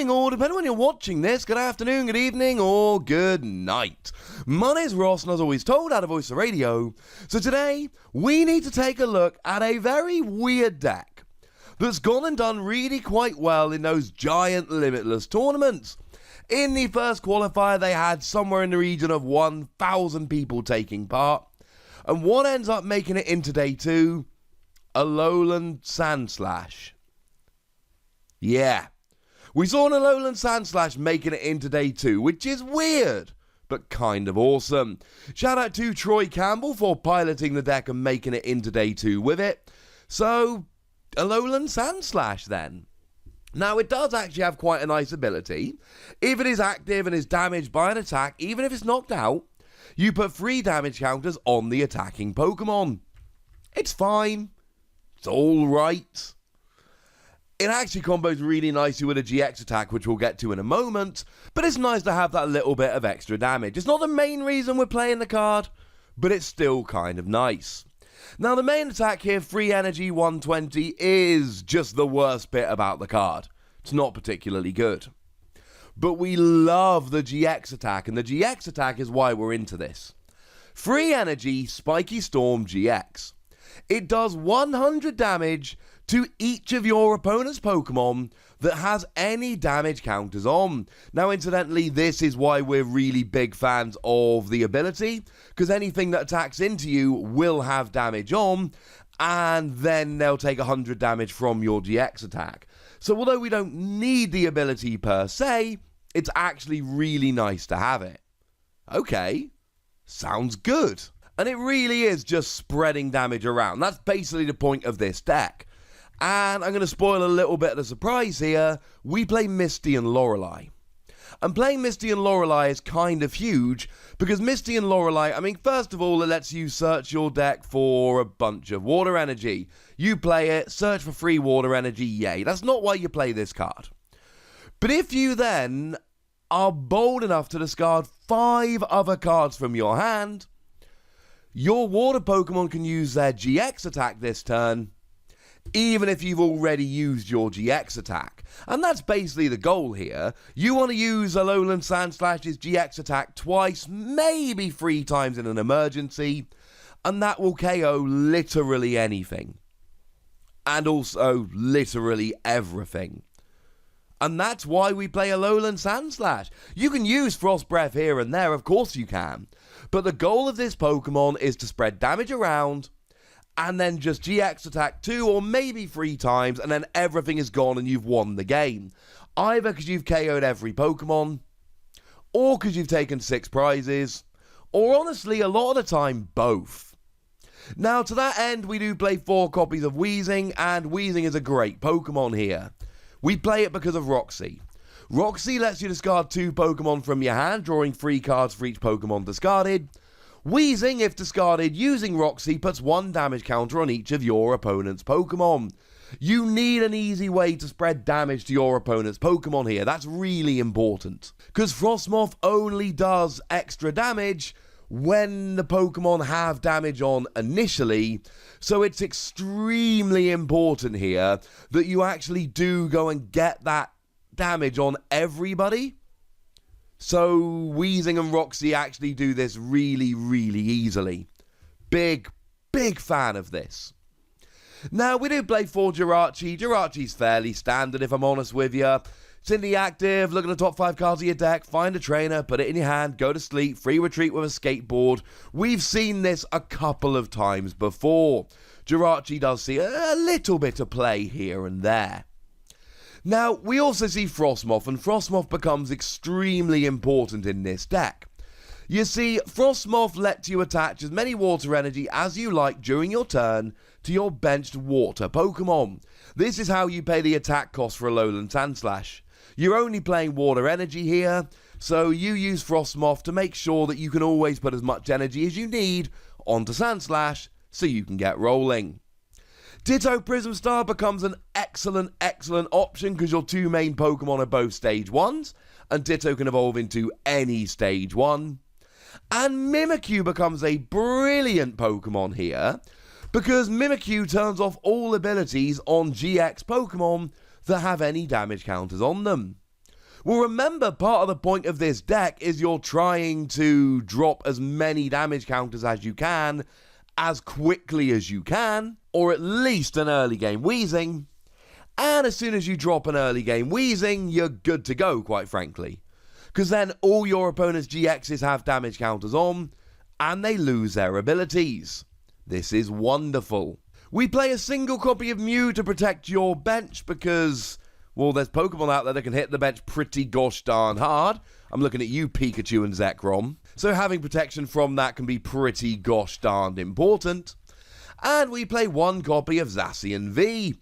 morning, or depending on when you're watching this, good afternoon, good evening, or good night. My name's Ross, and as always told, out of Voice of Radio. So today, we need to take a look at a very weird deck that's gone and done really quite well in those giant limitless tournaments. In the first qualifier, they had somewhere in the region of 1,000 people taking part. And what ends up making it into day 2? Alolan Sandslash. Yeah. We saw an Alolan Sandslash making it into day 2, which is weird, but kind of awesome. Shout out to Troy Campbell for piloting the deck and making it into day 2 with it. So, Alolan Sandslash then. Now, it does actually have quite a nice ability. If it is active and is damaged by an attack, even if it's knocked out, you put 3 damage counters on the attacking Pokemon. It's fine. It's alright. It actually combos really nicely with a GX attack, which we'll get to in a moment, but it's nice to have that little bit of extra damage. It's not the main reason we're playing the card, but it's still kind of nice. Now, the main attack here, Free Energy 120, is just the worst bit about the card. It's not particularly good. But we love the GX attack, and the GX attack is why we're into this. Free Energy, Spiky Storm GX. It does 100 damage to each of your opponent's Pokemon that has any damage counters on. Now, incidentally, this is why we're really big fans of the ability, because anything that attacks into you will have damage on, and then they'll take 100 damage from your GX attack. So although we don't need the ability per se, it's actually really nice to have it. Okay, sounds good. And it really is just spreading damage around. That's basically the point of this deck. And I'm going to spoil a little bit of the surprise here. We play Misty and Lorelei. And playing Misty and Lorelei is kind of huge, because Misty and Lorelei, I mean, first of all, it lets you search your deck for a bunch of water energy. You play it, search for free water energy, yay. That's not why you play this card. But if you then are bold enough to discard 5 other cards from your hand, your water Pokemon can use their GX attack this turn, even if you've already used your GX attack. And that's basically the goal here. You want to use Alolan Sandslash's GX attack twice, maybe 3 times in an emergency, and that will KO literally anything. And also literally everything. And that's why we play Alolan Sandslash. You can use Frost Breath here and there, of course you can. But the goal of this Pokemon is to spread damage around, and then just GX attack 2 or maybe 3 times, and then everything is gone and you've won the game. Either because you've KO'd every Pokemon, or because you've taken 6 prizes, or honestly, a lot of the time, both. Now, to that end, we do play 4 copies of Weezing, and Weezing is a great Pokemon here. We play it because of Roxy. Roxy lets you discard 2 Pokemon from your hand, drawing 3 cards for each Pokemon discarded. Weezing, if discarded using Roxy, puts 1 damage counter on each of your opponent's Pokemon. You need an easy way to spread damage to your opponent's Pokemon here. That's really important, because Frostmoth only does extra damage when the Pokemon have damage on initially, so it's extremely important here that you actually do go and get that damage on everybody. So Weezing and Roxy actually do this really, really easily. Big fan of this. Now, we do play for Jirachi. Jirachi's fairly standard, if I'm honest with you. It's in the active, look at the top 5 cards of your deck, find a trainer, put it in your hand, go to sleep, free retreat with a skateboard. We've seen this a couple of times before. Jirachi does see a little bit of play here and there. Now, we also see Frostmoth, and Frostmoth becomes extremely important in this deck. You see, Frostmoth lets you attach as many water energy as you like during your turn to your benched water Pokemon. This is how you pay the attack cost for Alolan Sandslash. You're only playing water energy here, so you use Frostmoth to make sure that you can always put as much energy as you need onto Sandslash so you can get rolling. Ditto Prism Star becomes an excellent option because your 2 main Pokemon are both stage 1s, and Ditto can evolve into any stage 1. And Mimikyu becomes a brilliant Pokemon here, because Mimikyu turns off all abilities on GX Pokemon that have any damage counters on them. Well, remember, part of the point of this deck is you're trying to drop as many damage counters as you can, as quickly as you can, or at least an early game wheezing. And as soon as you drop an early game wheezing, you're good to go, quite frankly. Because then all your opponent's GXs have damage counters on, and they lose their abilities. This is wonderful. We play a single copy of Mew to protect your bench because, well, there's Pokemon out there that can hit the bench pretty gosh darn hard. I'm looking at you, Pikachu and Zekrom. So having protection from that can be pretty gosh darned important. And we play one copy of Zacian V.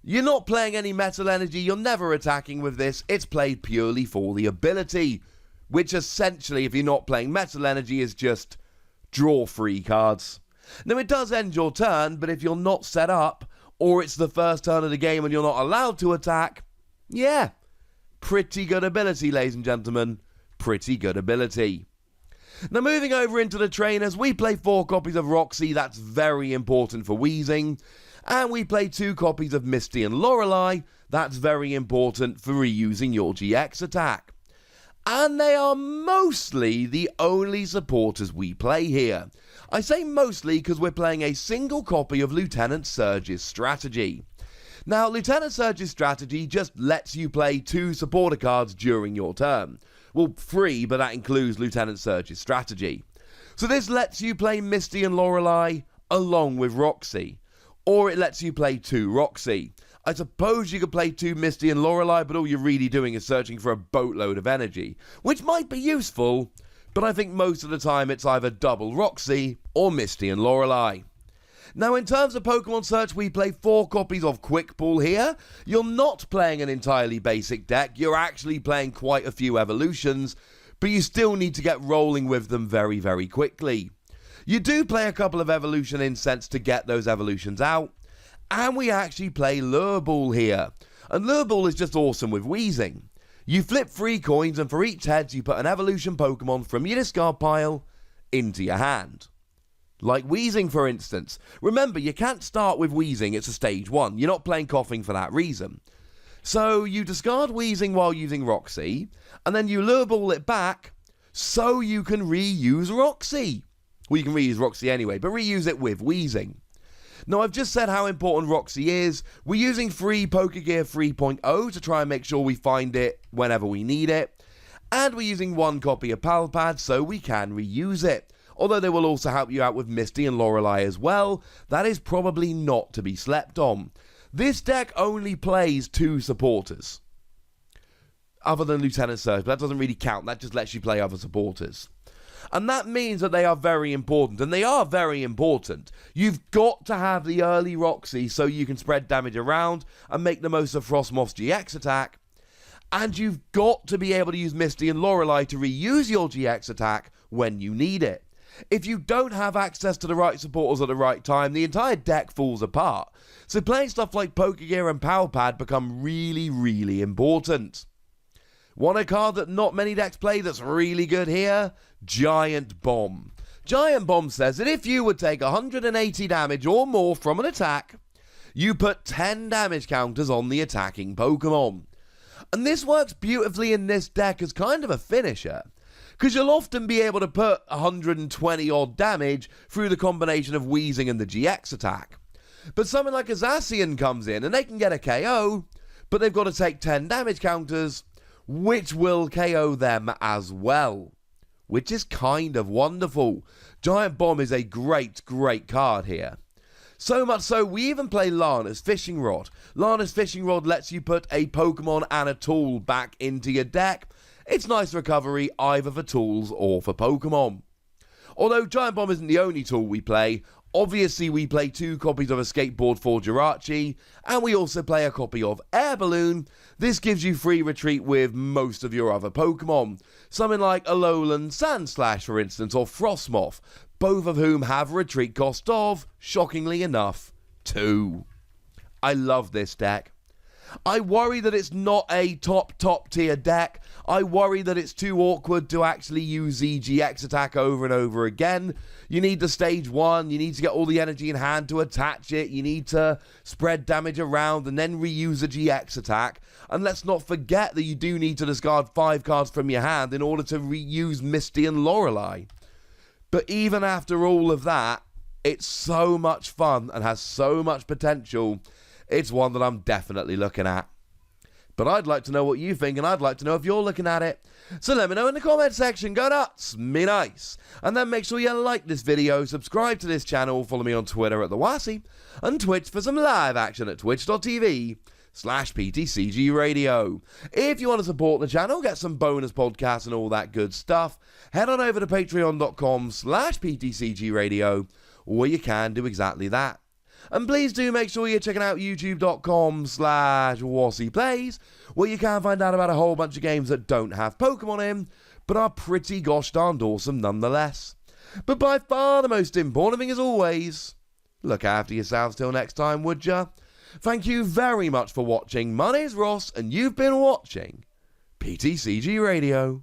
You're not playing any Metal Energy, you're never attacking with this, it's played purely for the ability. Which essentially, if you're not playing Metal Energy, is just draw 3 cards. Now it does end your turn, but if you're not set up, or it's the first turn of the game and you're not allowed to attack, yeah, pretty good ability, ladies and gentlemen, pretty good ability. Now moving over into the trainers, we play 4 copies of Roxy, that's very important for wheezing. And we play 2 copies of Misty and Lorelei, that's very important for reusing your GX attack. And they are mostly the only supporters we play here. I say mostly because we're playing a single copy of Lieutenant Surge's strategy. Now, Lieutenant Surge's strategy just lets you play 2 supporter cards during your turn. Well, 3, but that includes Lieutenant Surge's strategy. So this lets you play Misty and Lorelei along with Roxy. Or it lets you play 2 Roxy. I suppose you could play 2 Misty and Lorelei, but all you're really doing is searching for a boatload of energy, which might be useful, but I think most of the time it's either double Roxy or Misty and Lorelei. Now in terms of Pokemon search, we play 4 copies of Quick Ball here. You're not playing an entirely basic deck, you're actually playing quite a few evolutions, but you still need to get rolling with them very, very quickly. You do play a couple of evolution incense to get those evolutions out, and we actually play Lure Ball here. And Lure Ball is just awesome with wheezing. You flip 3 coins, and for each heads you put an evolution Pokemon from your discard pile into your hand. Like wheezing, for instance. Remember, you can't start with wheezing, it's a stage 1. You're not playing coughing for that reason. So you discard wheezing while using Roxy, and then you Lure Ball it back so you can reuse Roxy. Well, you can reuse Roxy anyway, but reuse it with wheezing. Now, I've just said how important Roxy is. We're using free Pokegear 3.0 to try and make sure we find it whenever we need it. And we're using 1 copy of Palpad so we can reuse it. Although they will also help you out with Misty and Lorelei as well. That is probably not to be slept on. This deck only plays 2 supporters. Other than Lieutenant Surge, but that doesn't really count. That just lets you play other supporters. And that means that they are very important, and they are very important. You've got to have the early Roxy so you can spread damage around and make the most of Frostmoth's GX attack. And you've got to be able to use Misty and Lorelei to reuse your GX attack when you need it. If you don't have access to the right supporters at the right time, the entire deck falls apart. So playing stuff like Pokegear and Palpad become really, really important. Want a card that not many decks play that's really good here? Giant Bomb. Giant Bomb says that if you would take 180 damage or more from an attack, you put 10 damage counters on the attacking Pokemon. And this works beautifully in this deck as kind of a finisher, because you'll often be able to put 120 odd damage through the combination of wheezing and the GX attack. But something like a Zacian comes in and they can get a KO, but they've got to take 10 damage counters, which will KO them as well, which is kind of wonderful. Giant Bomb is a great, great card here. So much so, we even play Lana's Fishing Rod. Lana's Fishing Rod lets you put a Pokemon and a tool back into your deck. It's nice recovery either for tools or for Pokemon. Although Giant Bomb isn't the only tool we play, obviously we play 2 copies of a skateboard for Jirachi, and we also play a copy of Air Balloon. This gives you free retreat with most of your other Pokemon. Something like Alolan Sandslash, for instance, or Frostmoth, both of whom have a retreat cost of, shockingly enough, 2. I love this deck. I worry that it's not a top tier deck. I worry that it's too awkward to actually use EGX attack over and over again. You need the stage 1, you need to get all the energy in hand to attach it, you need to spread damage around and then reuse the GX attack. And let's not forget that you do need to discard 5 cards from your hand in order to reuse Misty and Lorelei. But even after all of that, it's so much fun and has so much potential. It's one that I'm definitely looking at. But I'd like to know what you think, and I'd like to know if you're looking at it. So let me know in the comment section. Go nuts, me nice. And then make sure you like this video, subscribe to this channel, follow me on Twitter at @TheWassy, and Twitch for some live action at twitch.tv/PTCGRadio. If you want to support the channel, get some bonus podcasts and all that good stuff, head on over to patreon.com/PTCGRadio, where you can do exactly that. And please do make sure you're checking out youtube.com/WassyPlays, where you can find out about a whole bunch of games that don't have Pokemon in, but are pretty gosh darned awesome nonetheless. But by far the most important thing, as always, look after yourselves till next time, would ya? Thank you very much for watching. My name's Ross, and you've been watching PTCG Radio.